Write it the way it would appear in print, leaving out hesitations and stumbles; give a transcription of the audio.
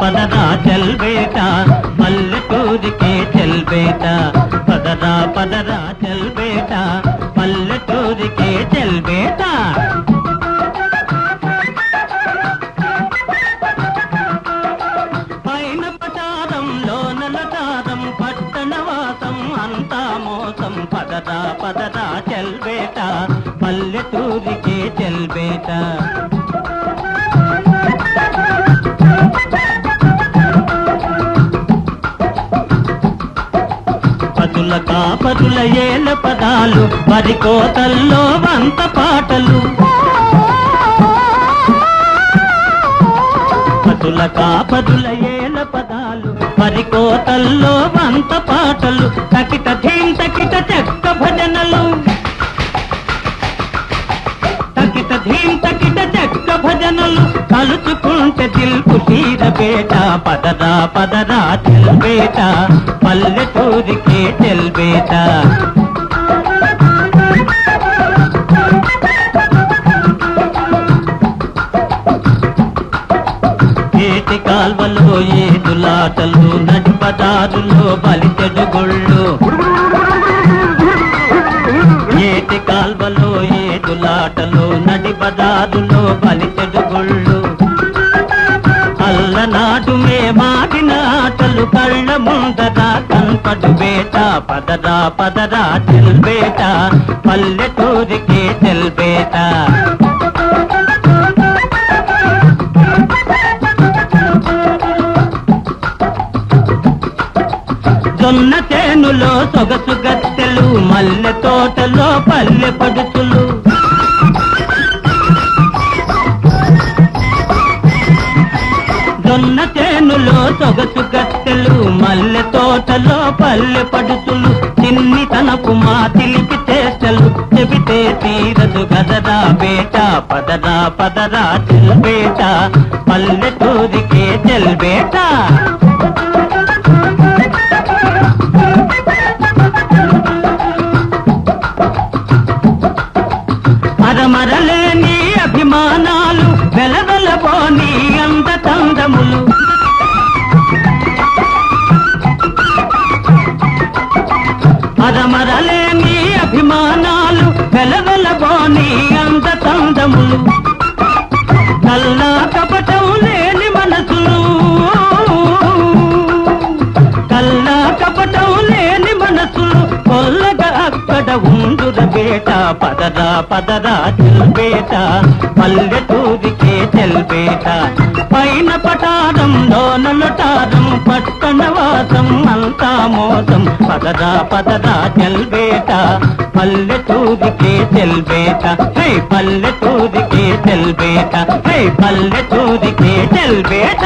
పదరా చెల్బేట పల్లెటూరికే చెల్బేట పదరా పదరా చెల్బేట పల్లెటూరికే చెల్బేట పైన పటారంలో నలటారం పట్టణవాసం అంతా మోసం పదరా పదరా చెల్బేట పల్లెటూరికే చెల్బేట పదుల కాపరుల ఏల పదాలు వరి కోతల్లో వంత పాటలు పదుల కాపరుల ఏల పదాలు వరి కోతల్లో వంత పాటలు తకిట ధీం తకిట చెక్క భజనలు తకిట ధీం తకిట చెక్క భజనలు కలుచుకుంటే దిల్కు తీరబేట పదరా పదరా చెల్బేట పల్లెటూరికే చెల్బేట ఏటి కాల్వలో ఏదులాటలు నడిపదారులో బలిచెడు గుళ్ళు ఏటి కాల్వలో ఏదులాటలు నడిపదారులో బలిచెడు గుళ్ళు అల్లనాడు మేమాడిన ఆటలు కళ్ళ ముందర కనపడు బేట పదరా పదరా చెల్బేట పల్లెటూరికే చెల్బేట జొన్న చేనులో సొగసు గత్తెలు మల్లె తోటలో పల్లె పడుచులు జొన్న చేనులో సొగసు గత్తెలు మల్లె తోటలో పల్లె పడుచులు చిన్ని తనపు మా తిలిపి చేష్టలు చెబితే తీరదు గదరా బేట పదరా పదరా చెల్బేట పల్లెటూరికే చెల్బేట మరమరలేని అభిమానాలు వెలవెలబోని అందతందములు మరమరలేని అభిమానాలు వెలవెలబోని అందతందములు కల్లా కపటం లేని మనసులు కల్లా కపటం లేని మనసులు కొల్లగా అక్కడ ఉండుర బేట పదరా పదరా చెల్బేట పల్లెటూరికే చెల్బేట పైన పటారంలో నలటారం పట్టణవాసం అంతా మోసం పదరా పదరా చెల్బేట పల్లెటూరికే చెల్బేట హే పల్లెటూరికే చెల్బేట హే పల్లెటూరికే చెల్బేట